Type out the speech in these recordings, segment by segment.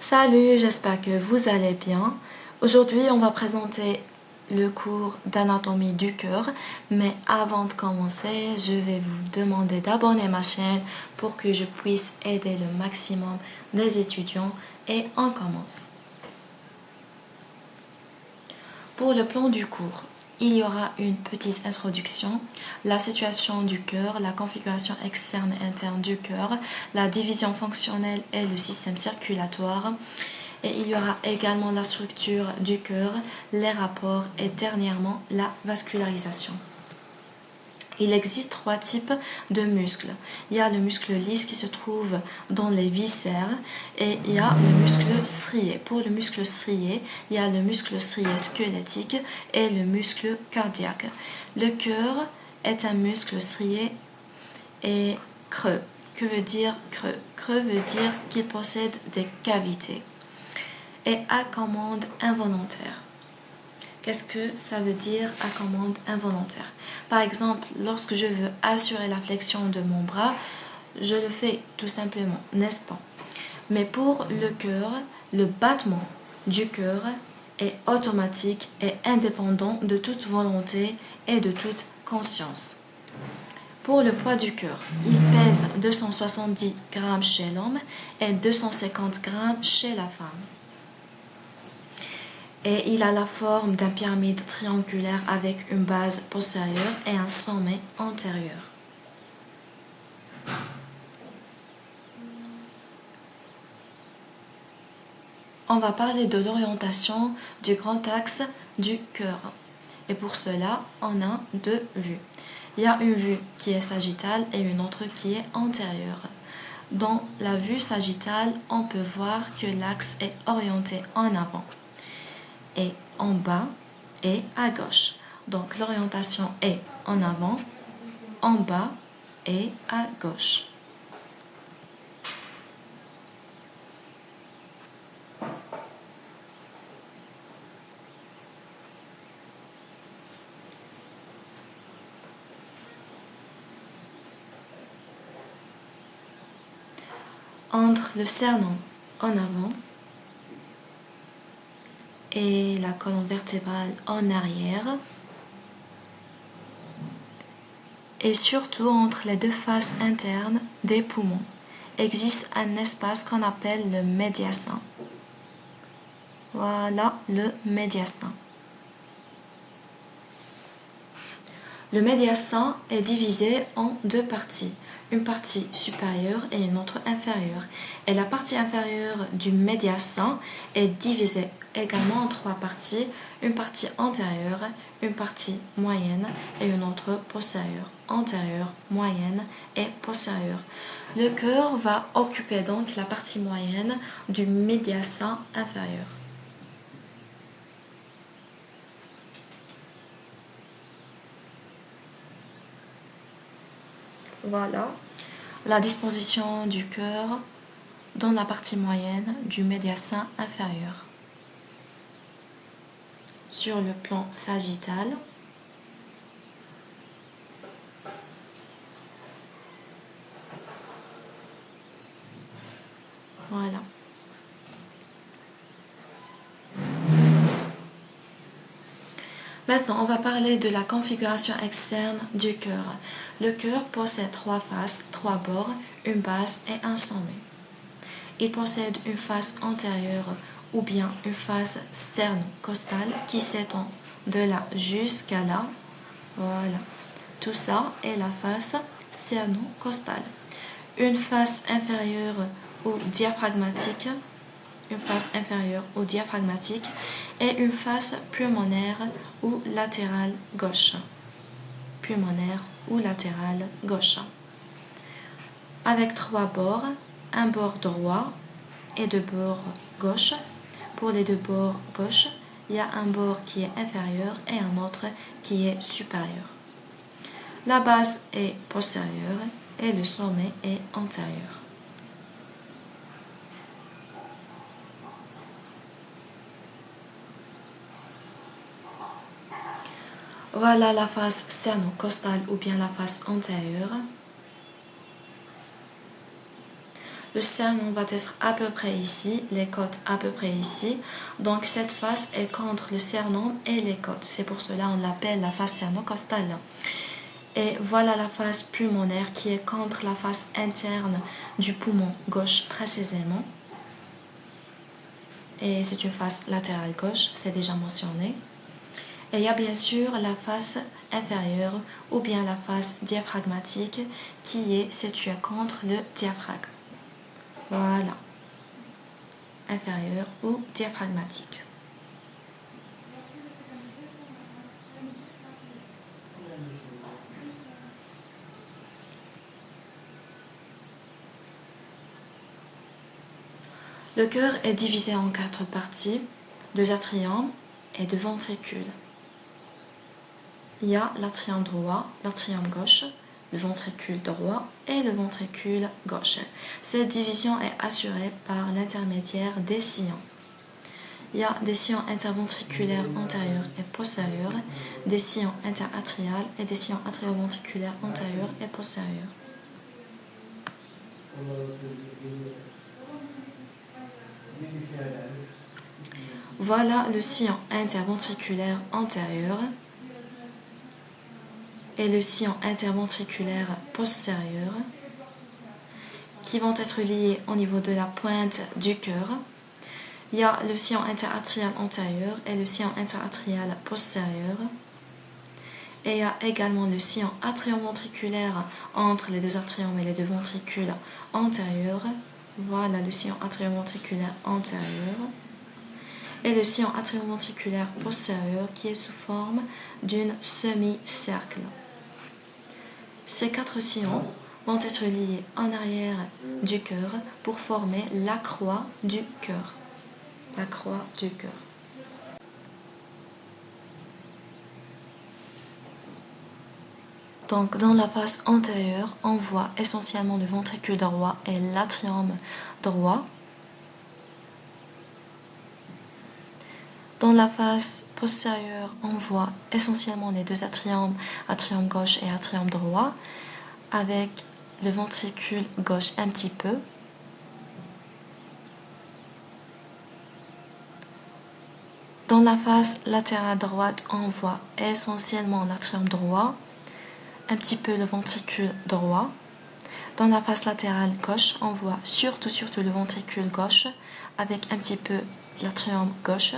Salut, j'espère que vous allez bien. Aujourd'hui, on va présenter le cours d'anatomie du cœur, mais avant de commencer, je vais vous demander d'abonner ma chaîne pour que je puisse aider le maximum des étudiants et on commence. Pour le plan du cours, il y aura une petite introduction, la situation du cœur, la configuration externe et interne du cœur, la division fonctionnelle et le système circulatoire. Et il y aura également la structure du cœur, les rapports et dernièrement la vascularisation. Il existe 3 types de muscles. Il y a le muscle lisse qui se trouve dans les viscères et il y a le muscle strié. Pour le muscle strié, il y a le muscle strié squelettique et le muscle cardiaque. Le cœur est un muscle strié et creux. Que veut dire creux? Creux veut dire qu'il possède des cavités. Et à commande involontaire. Qu'est-ce que ça veut dire à commande involontaire? Par exemple, lorsque je veux assurer la flexion de mon bras, je le fais tout simplement, n'est-ce pas? Mais pour le cœur, le battement du cœur est automatique et indépendant de toute volonté et de toute conscience. Pour le poids du cœur, il pèse 270 grammes chez l'homme et 250 grammes chez la femme. Et il a la forme d'un pyramide triangulaire avec une base postérieure et un sommet antérieur. On va parler de l'orientation du grand axe du cœur. Et pour cela, on a 2 vues. Il y a une vue qui est sagittale et une autre qui est antérieure. Dans la vue sagittale, on peut voir que l'axe est orienté en avant et en bas et à gauche. Donc l'orientation est en avant, en bas et à gauche. Entre le sternum en avant et la colonne vertébrale en arrière, et surtout entre les 2 faces internes des poumons, existe un espace qu'on appelle le médiastin. Voilà le médiastin. Le médiastin est divisé en 2 parties, une partie supérieure et une autre inférieure. Et la partie inférieure du médiastin est divisée également en 3 parties, une partie antérieure, une partie moyenne et une autre postérieure. Antérieure, moyenne et postérieure. Le cœur va occuper donc la partie moyenne du médiastin inférieur. Voilà la disposition du cœur dans la partie moyenne du médiastin inférieur. Sur le plan sagittal, voilà. Maintenant, on va parler de la configuration externe du cœur. Le cœur possède 3 faces, 3 bords, une base et un sommet. Il possède une face antérieure ou bien une face sternocostale qui s'étend de là jusqu'à là. Voilà. Tout ça est la face sternocostale. Une face inférieure ou diaphragmatique, et une face pulmonaire ou latérale gauche. Avec 3 bords, un bord droit et 2 bords gauche. Pour les 2 bords gauche, il y a un bord qui est inférieur et un autre qui est supérieur. La base est postérieure et le sommet est antérieur. Voilà la face sternocostale ou bien la face antérieure. le sternum va être à peu près ici, les côtes à peu près ici. Donc cette face est contre le sternum et les côtes. C'est pour cela on l'appelle la face sternocostale. Et voilà la face pulmonaire qui est contre la face interne du poumon gauche précisément. Et c'est une face latérale gauche, c'est déjà mentionné. Et il y a bien sûr la face inférieure ou bien la face diaphragmatique qui est située contre le diaphragme. Voilà, inférieure ou diaphragmatique. Le cœur est divisé en 4 parties, 2 atriums et 2 ventricules. Il y a l'atrium droit, l'atrium gauche, le ventricule droit et le ventricule gauche. Cette division est assurée par l'intermédiaire des sillons. Il y a des sillons interventriculaires antérieurs et postérieurs, des sillons interatriales et des sillons atrioventriculaires antérieurs et postérieurs. Voilà le sillon interventriculaire antérieur et le sillon interventriculaire postérieur qui vont être liés au niveau de la pointe du cœur. Il y a le sillon interatrial antérieur et le sillon interatrial postérieur. Et il y a également le sillon atrioventriculaire entre les 2 atriums et les 2 ventricules antérieurs. Voilà le sillon atrioventriculaire antérieur. Et le sillon atrioventriculaire postérieur qui est sous forme d'une semi-cercle. Ces 4 sillons vont être liés en arrière du cœur pour former la croix du cœur. La croix du cœur. Donc, dans la face antérieure, on voit essentiellement le ventricule droit et l'atrium droit. Dans la face postérieure, on voit essentiellement les 2 atriums, atrium gauche et atrium droit, avec le ventricule gauche un petit peu. Dans la face latérale droite, on voit essentiellement l'atrium droit, un petit peu le ventricule droit. Dans la face latérale gauche, on voit surtout le ventricule gauche avec un petit peu l'atrium gauche.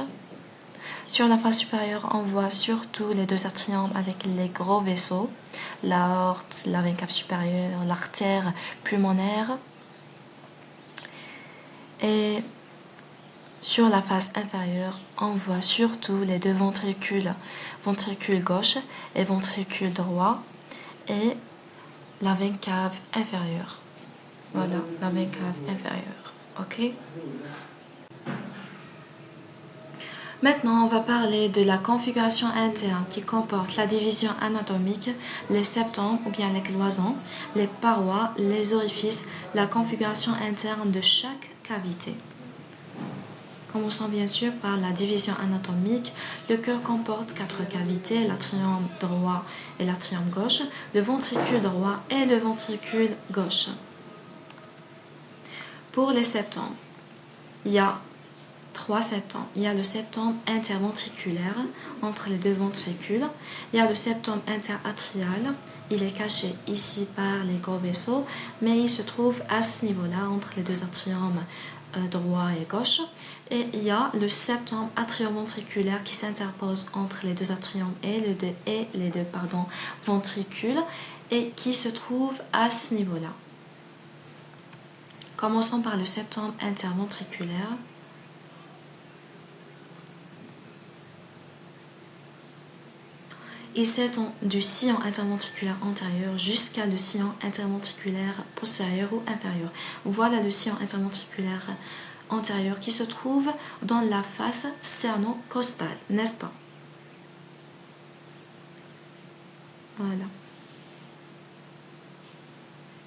Sur la face supérieure, on voit surtout les 2 atriums avec les gros vaisseaux, l'aorte, la veine cave supérieure, l'artère pulmonaire. Et sur la face inférieure, on voit surtout les 2 ventricules, ventricule gauche et ventricule droit, et la veine cave inférieure. Voilà, la veine cave inférieure. Ok? Maintenant, on va parler de la configuration interne qui comporte la division anatomique, les septums ou bien les cloisons, les parois, les orifices, la configuration interne de chaque cavité. Commençons bien sûr par la division anatomique. Le cœur comporte 4 cavités, l'atrium droit et l'atrium gauche, le ventricule droit et le ventricule gauche. Pour les septums, il y a 3 septums. Il y a le septum interventriculaire entre les 2 ventricules. Il y a le septum interatrial. Il est caché ici par les gros vaisseaux, mais il se trouve à ce niveau-là entre les 2 atriums droit et gauche. Et il y a le septum atrioventriculaire qui s'interpose entre les 2 atriums et les deux ventricules et qui se trouve à ce niveau-là. Commençons par le septum interventriculaire. Il s'étend du sillon interventriculaire antérieur jusqu'à le sillon interventriculaire postérieur ou inférieur. Voilà le sillon interventriculaire antérieur qui se trouve dans la face sternocostale, n'est-ce pas? Voilà.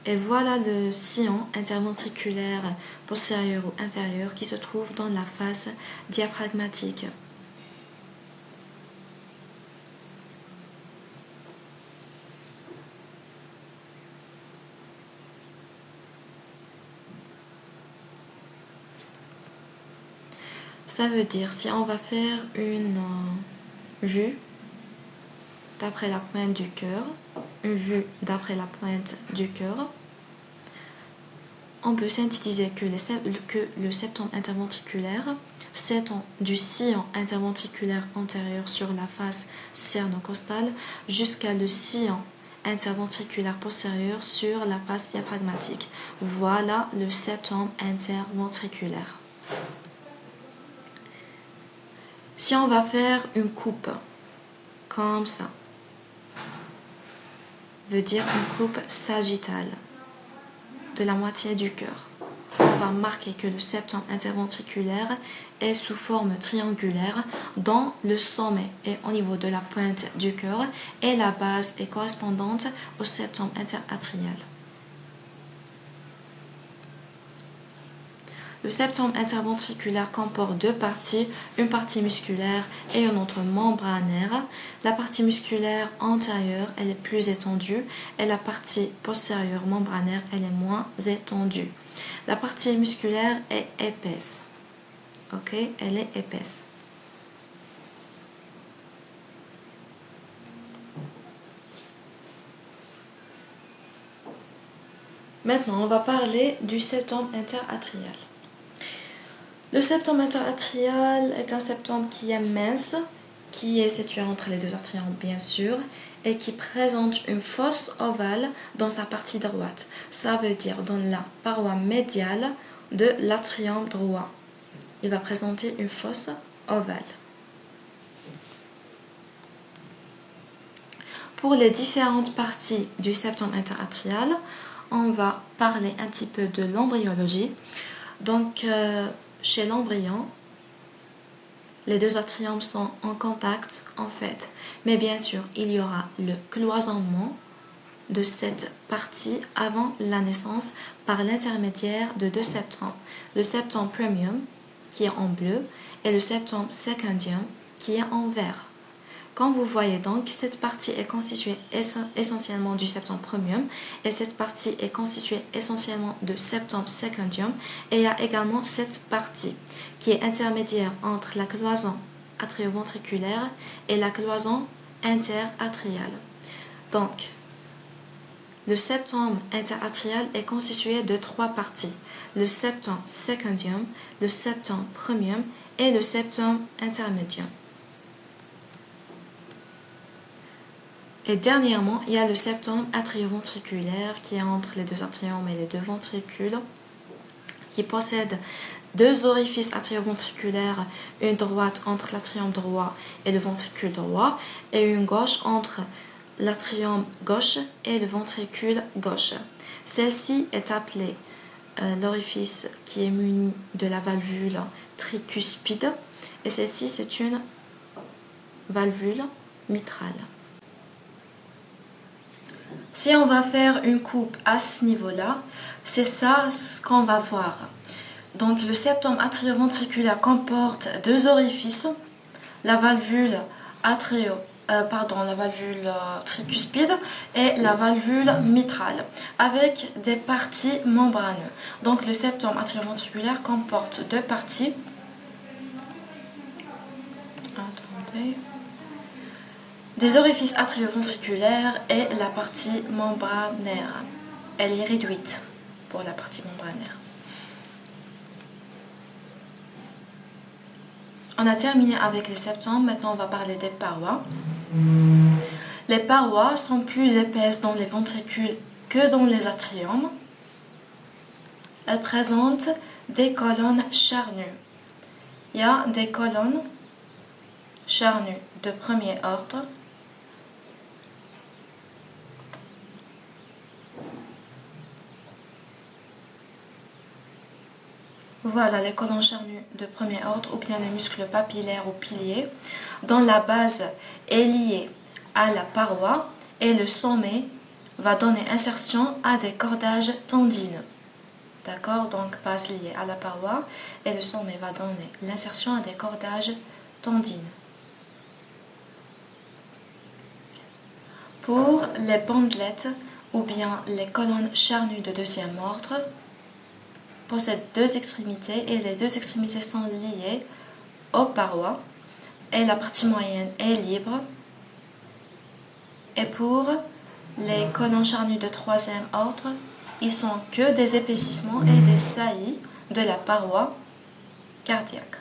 Et voilà le sillon interventriculaire postérieur ou inférieur qui se trouve dans la face diaphragmatique. Ça veut dire, si on va faire une vue d'après la pointe du cœur, une vue d'après la pointe du cœur, on peut synthétiser que le septum interventriculaire s'étend du sillon interventriculaire antérieur sur la face sternocostale jusqu'à le sillon interventriculaire postérieur sur la face diaphragmatique. Voilà le septum interventriculaire. Si on va faire une coupe comme ça, veut dire une coupe sagittale de la moitié du cœur. On va marquer que le septum interventriculaire est sous forme triangulaire dont le sommet est au niveau de la pointe du cœur et la base est correspondante au septum interatrial. Le septum interventriculaire comporte deux parties, une partie musculaire et une autre membranaire. La partie musculaire antérieure, elle est plus étendue et la partie postérieure membranaire, elle est moins étendue. La partie musculaire est épaisse. Ok, elle est épaisse. Maintenant, on va parler du septum interatrial. Le septum interatrial est un septum qui est mince, qui est situé entre les deux atriums bien sûr, et qui présente une fosse ovale dans sa partie droite. Ça veut dire dans la paroi médiale de l'atrium droit. Il va présenter une fosse ovale. Pour les différentes parties du septum interatrial, on va parler un petit peu de l'embryologie. Donc, chez l'embryon, les deux atriums sont en contact en fait, mais bien sûr, il y aura le cloisonnement de cette partie avant la naissance par l'intermédiaire de deux septums. Le septum premium qui est en bleu et le septum secondium qui est en vert. Comme vous voyez donc, cette partie est constituée essentiellement du septum premium et cette partie est constituée essentiellement de septum secondium et il y a également cette partie qui est intermédiaire entre la cloison atrioventriculaire et la cloison interatriale. Donc, le septum interatrial est constitué de trois parties, le septum secondium, le septum premium et le septum intermédium. Et dernièrement, il y a le septum atrioventriculaire qui est entre les deux atriums et les deux ventricules, qui possède deux orifices atrioventriculaires, une droite entre l'atrium droit et le ventricule droit, et une gauche entre l'atrium gauche et le ventricule gauche. Celle-ci est appelée l'orifice qui est muni de la valvule tricuspide, et celle-ci c'est une valvule mitrale. Si on va faire une coupe à ce niveau-là, c'est ça ce qu'on va voir. Donc le septum atrioventriculaire comporte deux orifices, la valvule tricuspide et la valvule mitrale, avec des parties membraneuses. Donc le septum atrioventriculaire comporte deux parties. Attendez. Des orifices atrioventriculaires et la partie membranaire. Elle est réduite pour la partie membranaire. On a terminé avec les septums, maintenant on va parler des parois. Les parois sont plus épaisses dans les ventricules que dans les atriums. Elles présentent des colonnes charnues. Il y a des colonnes charnues de premier ordre. Voilà les colonnes charnues de premier ordre ou bien les muscles papillaires ou piliers dont la base est liée à la paroi et le sommet va donner insertion à des cordages tendineux. D'accord? Donc base liée à la paroi et le sommet va donner l'insertion à des cordages tendineux. Pour les bandelettes ou bien les colonnes charnues de deuxième ordre, possèdent deux extrémités et les deux extrémités sont liées aux parois et la partie moyenne est libre. Et pour les colons charnus de troisième ordre, ils sont que des épaississements et des saillies de la paroi cardiaque.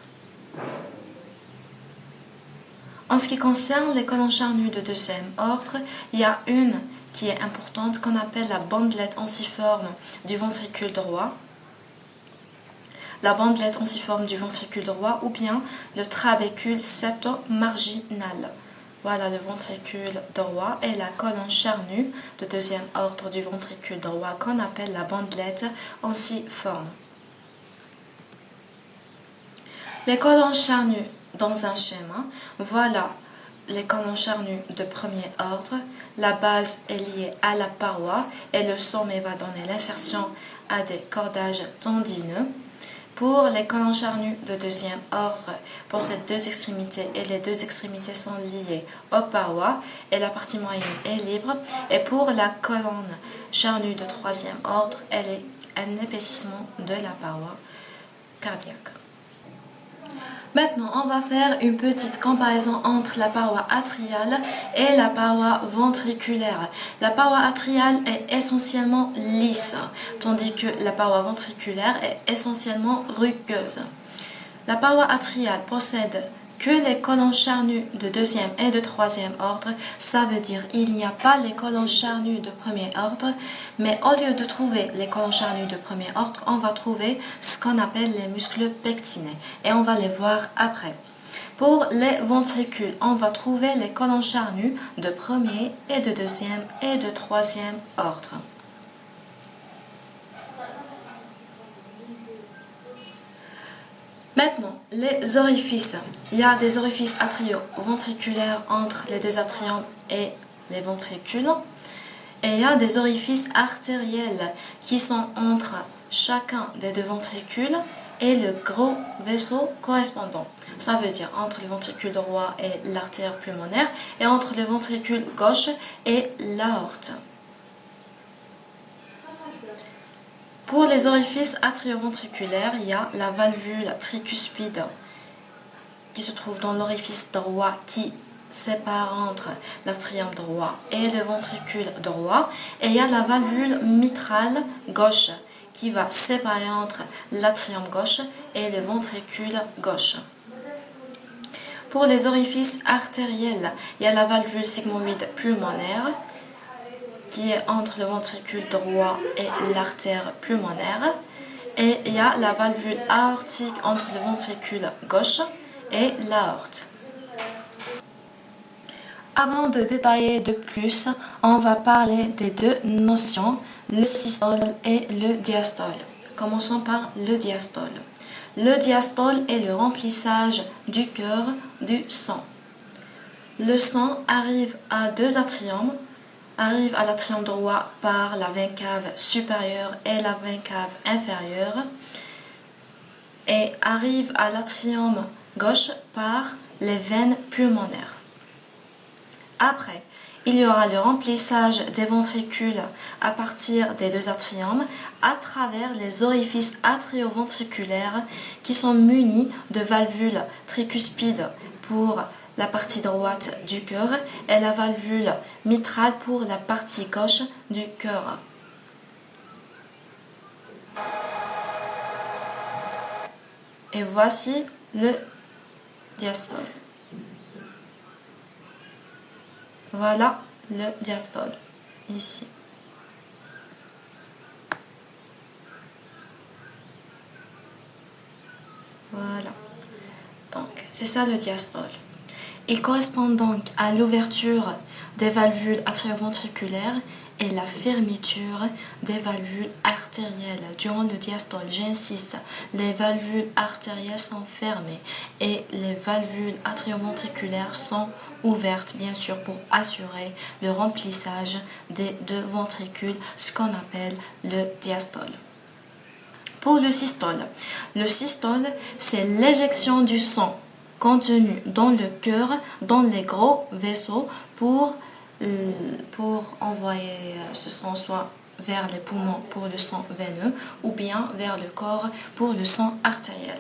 En ce qui concerne les colons charnus de deuxième ordre, il y a une qui est importante qu'on appelle la bandelette onciforme du ventricule droit. La bandelette onciforme du ventricule droit ou bien le trabécule septomarginal. Voilà le ventricule droit et la colonne charnue de deuxième ordre du ventricule droit qu'on appelle la bandelette onciforme. Les colonnes charnues dans un schéma, voilà les colonnes charnues de premier ordre. La base est liée à la paroi et le sommet va donner l'insertion à des cordages tendineux. Pour les colonnes charnues de deuxième ordre, pour ces deux extrémités, et les deux extrémités sont liées aux parois et la partie moyenne est libre. Et pour la colonne charnue de troisième ordre, elle est un épaississement de la paroi cardiaque. Maintenant, on va faire une petite comparaison entre la paroi atriale et la paroi ventriculaire. La paroi atriale est essentiellement lisse, tandis que la paroi ventriculaire est essentiellement rugueuse. La paroi atriale possède que les colonnes charnues de deuxième et de troisième ordre, ça veut dire il n'y a pas les colonnes charnues de premier ordre, mais au lieu de trouver les colonnes charnues de premier ordre, on va trouver ce qu'on appelle les muscles pectinés et on va les voir après. Pour les ventricules, on va trouver les colonnes charnues de premier et de deuxième et de troisième ordre. Maintenant, les orifices. Il y a des orifices atrioventriculaires entre les deux atriums et les ventricules. Et il y a des orifices artériels qui sont entre chacun des deux ventricules et le gros vaisseau correspondant. Ça veut dire entre le ventricule droit et l'artère pulmonaire et entre le ventricule gauche et l'aorte. Pour les orifices atrioventriculaires, il y a la valvule tricuspide qui se trouve dans l'orifice droit qui sépare entre l'atrium droit et le ventricule droit. Et il y a la valvule mitrale gauche qui va séparer entre l'atrium gauche et le ventricule gauche. Pour les orifices artériels, il y a la valvule sigmoïde pulmonaire qui est entre le ventricule droit et l'artère pulmonaire. Et il y a la valvule aortique entre le ventricule gauche et l'aorte. Avant de détailler de plus, on va parler des deux notions, le systole et le diastole. Commençons par le diastole. Le diastole est le remplissage du cœur du sang. Le sang arrive à deux atriums, arrive à l'atrium droit par la veine cave supérieure et la veine cave inférieure et arrive à l'atrium gauche par les veines pulmonaires. Après, il y aura le remplissage des ventricules à partir des deux atriums à travers les orifices atrioventriculaires qui sont munis de valvules tricuspides pour la partie droite du cœur et la valvule mitrale pour la partie gauche du cœur. Et voici le diastole. Voilà le diastole, ici. Voilà. Donc, c'est ça le diastole. Il correspond donc à l'ouverture des valvules atrioventriculaires et la fermeture des valvules artérielles. Durant le diastole, j'insiste, les valvules artérielles sont fermées et les valvules atrioventriculaires sont ouvertes, bien sûr, pour assurer le remplissage des deux ventricules, ce qu'on appelle le diastole. Pour le systole, c'est l'éjection du sang contenu dans le cœur, dans les gros vaisseaux pour envoyer ce sang soit vers les poumons pour le sang veineux ou bien vers le corps pour le sang artériel.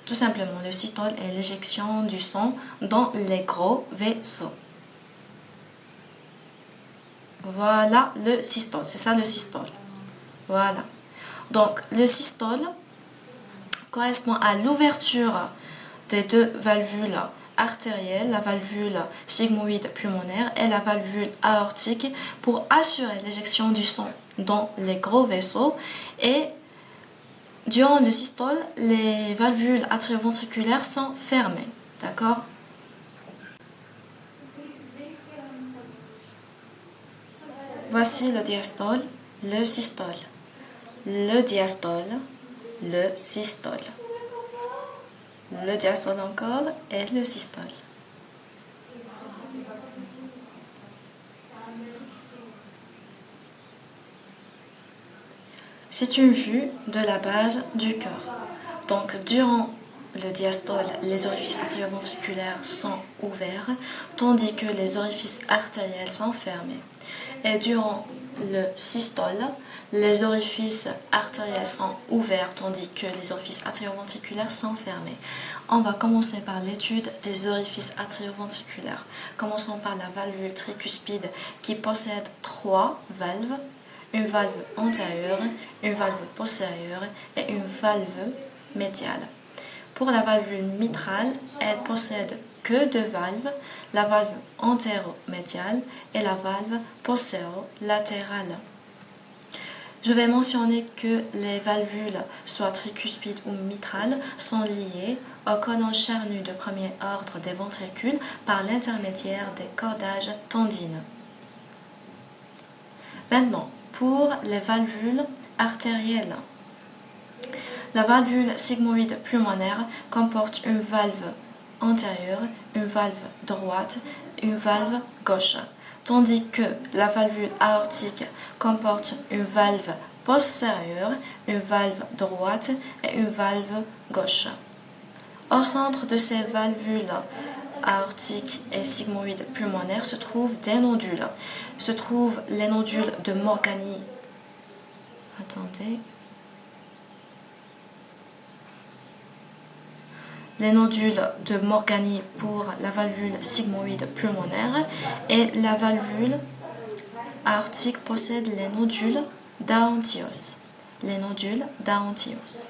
Tout simplement, le systole est l'éjection du sang dans les gros vaisseaux. Voilà le systole, c'est ça le systole. Voilà. Donc, le systole correspond à l'ouverture des deux valvules artérielles, la valvule sigmoïde pulmonaire et la valvule aortique, pour assurer l'éjection du sang dans les gros vaisseaux. Et durant le systole, les valvules atrioventriculaires sont fermées. D'accord? Voici le diastole, le systole. Le diastole, le systole. Le diastole encore et le systole. C'est une vue de la base du cœur. Donc, durant le diastole, les orifices atrioventriculaires sont ouverts, tandis que les orifices artériels sont fermés. Et durant le systole, les orifices artériels sont ouverts, tandis que les orifices atrioventriculaires sont fermés. On va commencer par l'étude des orifices atrioventriculaires. Commençons par la valvule tricuspide qui possède 3 valves. Une valve antérieure, une valve postérieure et une valve médiale. Pour la valvule mitrale, elle possède que 2 valves, la valve antéro-médiale et la valve postéro-latérale. Je vais mentionner que les valvules, soit tricuspides ou mitrales, sont liées au colon charnu de premier ordre des ventricules par l'intermédiaire des cordages tendineux. Maintenant, pour les valvules artérielles, la valvule sigmoïde pulmonaire comporte une valve antérieure, une valve droite, une valve gauche, tandis que la valvule aortique comporte une valve postérieure, une valve droite et une valve gauche. Au centre de ces valvules aortique et sigmoïde pulmonaire se trouvent des nodules. Se trouvent les nodules de Morgani. Attendez. Les nodules de Morgani pour la valvule sigmoïde pulmonaire, et la valvule aortique possède les nodules d'Aontios. Les nodules d'Aontios.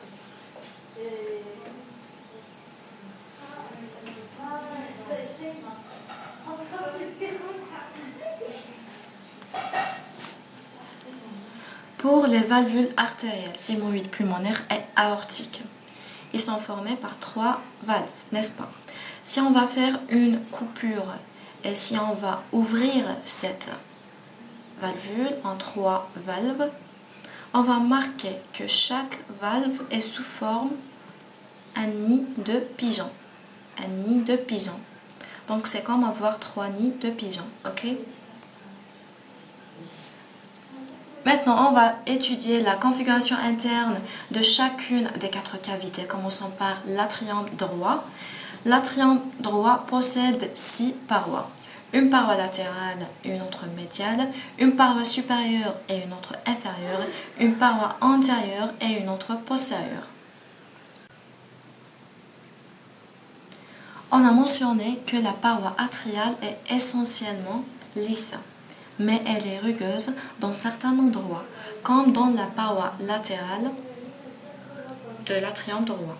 Pour les valvules artérielles, sigmoïdes pulmonaires et aortiques, ils sont formés par 3 valves, n'est-ce pas? Si on va faire une coupure et si on va ouvrir cette valvule en 3 valves, on va marquer que chaque valve est sous forme un nid de pigeon. Un nid de pigeon. Donc c'est comme avoir 3 nids de pigeons, ok? Maintenant, on va étudier la configuration interne de chacune des 4 cavités. Commençons par l'atrium droit. L'atrium droit possède 6 parois. Une paroi latérale et une autre médiale, une paroi supérieure et une autre inférieure, une paroi antérieure et une autre postérieure. On a mentionné que la paroi atriale est essentiellement lisse, mais elle est rugueuse dans certains endroits, comme dans la paroi latérale de l'atrium droit,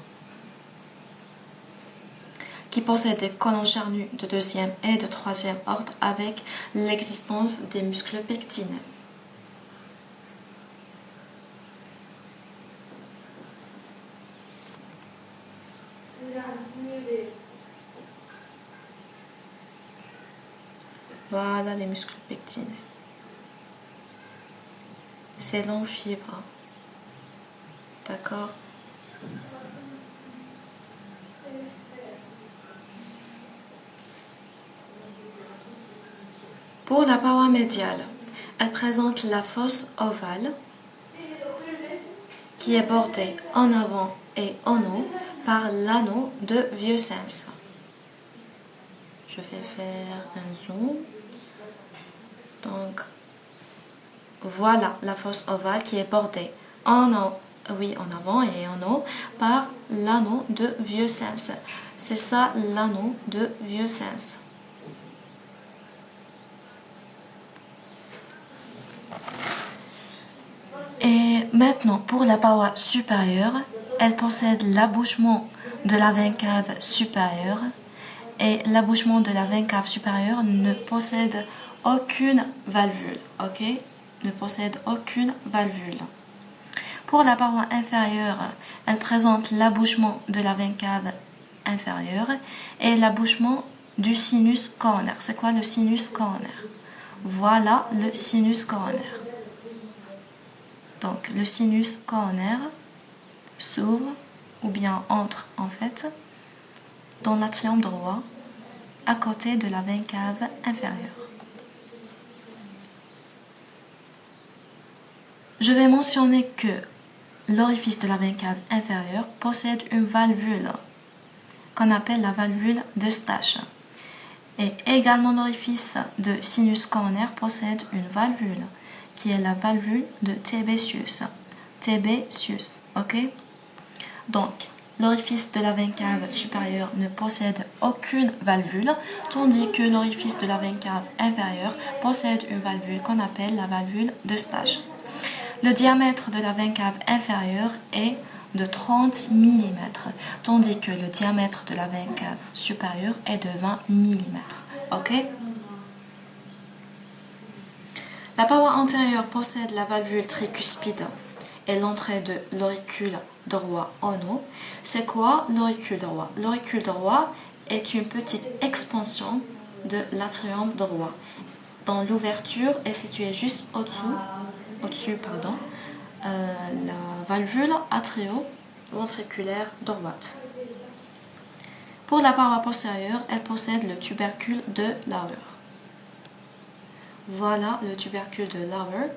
qui possède des colonnes charnues de 2e et de 3e ordre avec l'existence des muscles pectinés. Voilà les muscles pectinés. Ces longues fibres. D'accord? Pour la paroi médiale, elle présente la fosse ovale qui est bordée en avant et en haut par l'anneau de Vieuxens. Je vais faire un zoom. Donc, voilà la fosse ovale qui est bordée en haut oui, en avant et en haut, par l'anneau de Vieux-Sens. C'est ça l'anneau de Vieux-Sens. Et maintenant, pour la paroi supérieure, elle possède l'abouchement de la veine cave supérieure. Et l'abouchement de la veine cave supérieure ne possède aucune valvule, ok? Ne possède aucune valvule. Pour la paroi inférieure, elle présente l'abouchement de la veine cave inférieure et l'abouchement du sinus coronaire. C'est quoi le sinus coronaire? Voilà le sinus coronaire. Donc le sinus coronaire s'ouvre ou bien entre en fait dans l'atrium droit à côté de la veine cave inférieure. Je vais mentionner que l'orifice de la veine cave inférieure possède une valvule qu'on appelle la valvule d'Eustache. Et également l'orifice de sinus coronaire possède une valvule qui est la valvule de Tébésius. Tébésius, ok? Donc, l'orifice de la veine cave supérieure ne possède aucune valvule, tandis que l'orifice de la veine cave inférieure possède une valvule qu'on appelle la valvule d'Eustache. Le diamètre de la veine cave inférieure est de 30 mm, tandis que le diamètre de la veine cave supérieure est de 20 mm. Ok? La paroi antérieure possède la valvule tricuspide et l'entrée de l'auricule droit en haut. C'est quoi l'auricule droit? L'auricule droit est une petite expansion de l'atrium droit, dont l'ouverture est située juste au-dessus, la valvule atrioventriculaire droite. Pour la paroi postérieure, elle possède le tubercule de Lauer. Voilà le tubercule de Lauer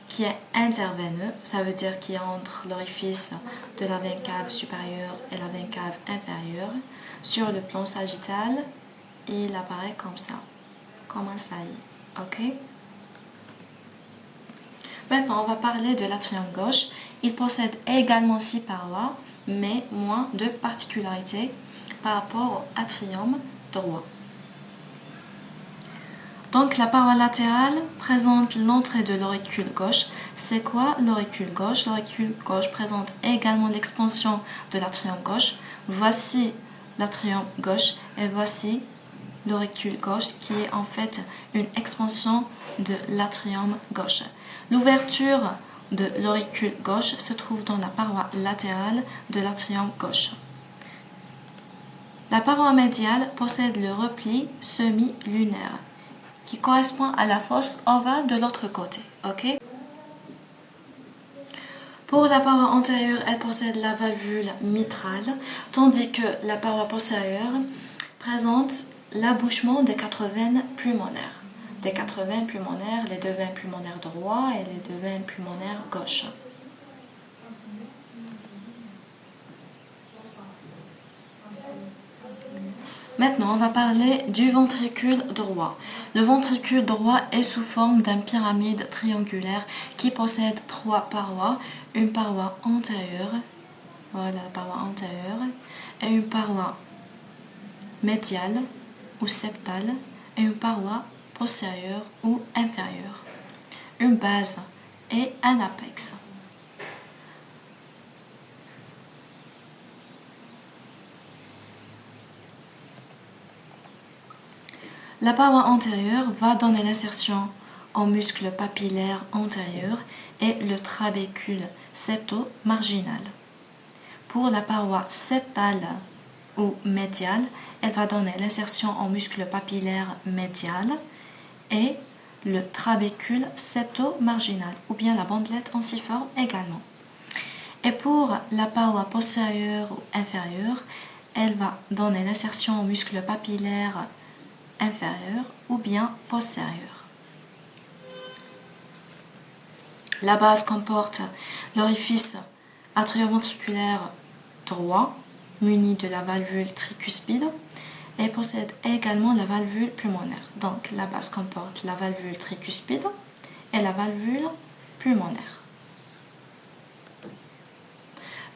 qui est interveineux, ça veut dire qu'il est entre l'orifice de la veine cave supérieure et la veine cave inférieure. Sur le plan sagittal, il apparaît comme ça, comme un saillie. Ok? Maintenant, on va parler de l'atrium gauche. Il possède également 6 parois, mais moins de particularités par rapport au atrium droit. Donc, la paroi latérale présente l'entrée de l'auricule gauche. C'est quoi l'auricule gauche? L'auricule gauche présente également l'expansion de l'atrium gauche. Voici l'atrium gauche et voici l'auricule gauche qui est en fait une expansion de l'atrium gauche. L'ouverture de l'auricule gauche se trouve dans la paroi latérale de l'atrium gauche. La paroi médiale possède le repli semi-lunaire qui correspond à la fosse ovale de l'autre côté. Ok? Pour la paroi antérieure, elle possède la valvule mitrale, tandis que la paroi postérieure présente l'abouchement des 4 veines pulmonaires. Des 4 veines pulmonaires, les 2 veines pulmonaires droit et les 2 veines pulmonaires gauche. Maintenant, on va parler du ventricule droit. Le ventricule droit est sous forme d'une pyramide triangulaire qui possède 3 parois. Une paroi antérieure, voilà la paroi antérieure, et une paroi médiale ou septale, et une paroi postérieure ou inférieure, une base et un apex. La paroi antérieure va donner l'insertion au muscle papillaire antérieur et le trabécule septo-marginal. Pour la paroi septale ou médiale, elle va donner l'insertion au muscle papillaire médial et le trabécule septo-marginal ou bien la bandelette ensiforme également. Et pour la paroi postérieure ou inférieure, elle va donner l'insertion au muscle papillaire inférieur ou bien postérieur. La base comporte l'orifice atrioventriculaire droit muni de la valvule tricuspide et possède également la valvule pulmonaire. Donc la base comporte la valvule tricuspide et la valvule pulmonaire.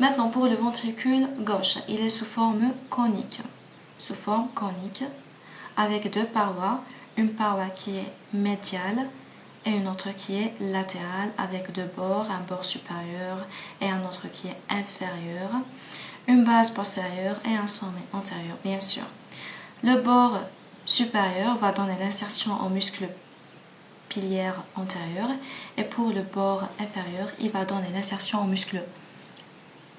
Maintenant, pour le ventricule gauche, il est sous forme conique. Avec deux parois, une paroi qui est médiale et une autre qui est latérale, avec deux bords, un bord supérieur et un autre qui est inférieur, une base postérieure et un sommet antérieur, bien sûr. Le bord supérieur va donner l'insertion au muscle piliaire antérieur, et pour le bord inférieur, il va donner l'insertion au muscle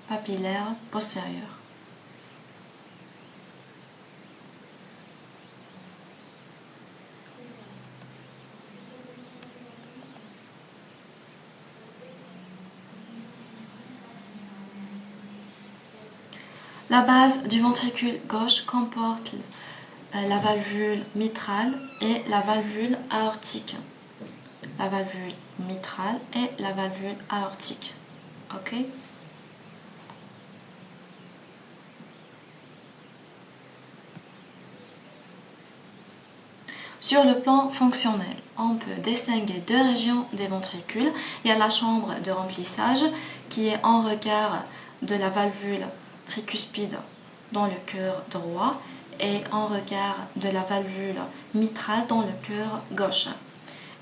papillaire postérieur. La base du ventricule gauche comporte la valvule mitrale et la valvule aortique. La valvule mitrale et la valvule aortique. Ok? Sur le plan fonctionnel, on peut distinguer deux régions des ventricules. Il y a la chambre de remplissage qui est en regard de la valvule tricuspide dans le cœur droit et en regard de la valvule mitrale dans le cœur gauche.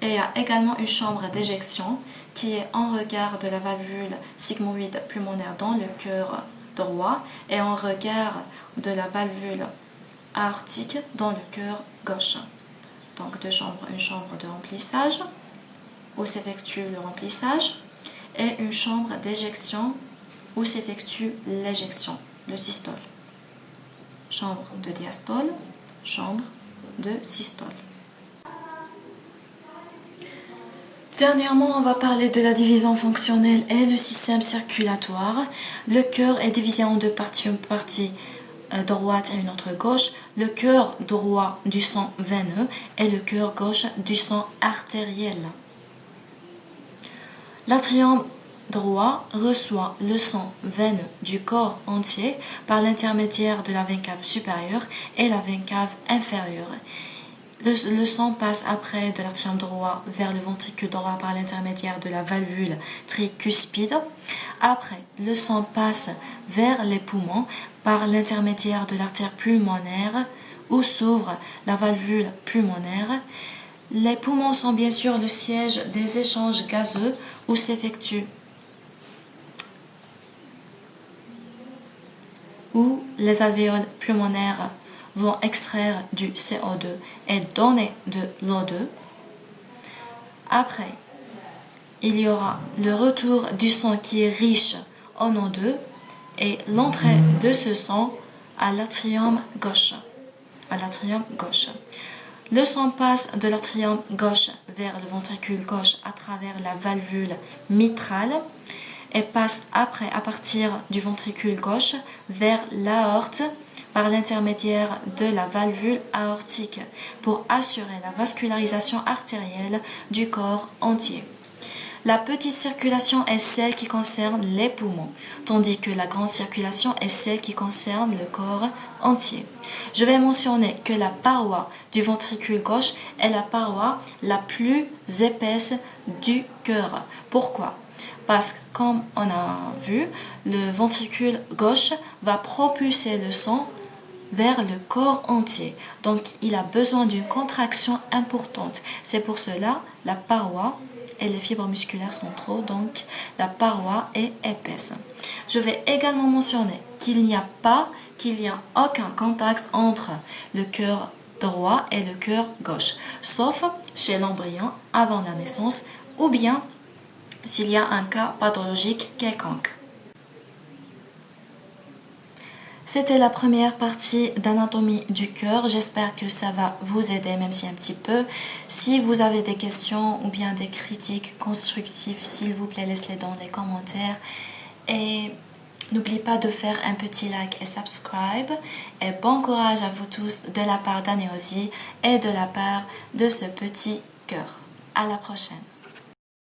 Et il y a également une chambre d'éjection qui est en regard de la valvule sigmoïde pulmonaire dans le cœur droit et en regard de la valvule aortique dans le cœur gauche. Donc deux chambres, une chambre de remplissage où s'effectue le remplissage et une chambre d'éjection où s'effectue l'éjection, le systole. Chambre de diastole, chambre de systole. Dernièrement, on va parler de la division fonctionnelle et le système circulatoire. Le cœur est divisé en deux parties, une partie droite et une autre gauche. Le cœur droit du sang veineux et le cœur gauche du sang artériel. L'atrium droit reçoit le sang veineux du corps entier par l'intermédiaire de la veine cave supérieure et la veine cave inférieure. Le sang passe après de l'atrium droit vers le ventricule droit par l'intermédiaire de la valvule tricuspide. Après, le sang passe vers les poumons par l'intermédiaire de l'artère pulmonaire où s'ouvre la valvule pulmonaire. Les poumons sont bien sûr le siège des échanges gazeux où s'effectuent où les alvéoles pulmonaires vont extraire du CO2 et donner de l'O2. Après, il y aura le retour du sang qui est riche en O2 et l'entrée de ce sang à l'atrium gauche. Le sang passe de l'atrium gauche vers le ventricule gauche à travers la valvule mitrale et passe après à partir du ventricule gauche vers l'aorte par l'intermédiaire de la valvule aortique pour assurer la vascularisation artérielle du corps entier. La petite circulation est celle qui concerne les poumons, tandis que la grande circulation est celle qui concerne le corps entier. Je vais mentionner que la paroi du ventricule gauche est la paroi la plus épaisse du cœur. Pourquoi ? Parce que, comme on a vu, le ventricule gauche va propulser le sang vers le corps entier. Donc, il a besoin d'une contraction importante. C'est pour cela la paroi et les fibres musculaires sont trop, donc la paroi est épaisse. Je vais également mentionner qu'il n'y a aucun contact entre le cœur droit et le cœur gauche, sauf chez l'embryon avant la naissance ou bien s'il y a un cas pathologique quelconque. C'était la première partie d'anatomie du cœur. J'espère que ça va vous aider, même si un petit peu. Si vous avez des questions ou bien des critiques constructives, s'il vous plaît, laissez-les dans les commentaires. Et n'oubliez pas de faire un petit like et subscribe. Et bon courage à vous tous de la part d'Anéosie et de la part de ce petit cœur. À la prochaine.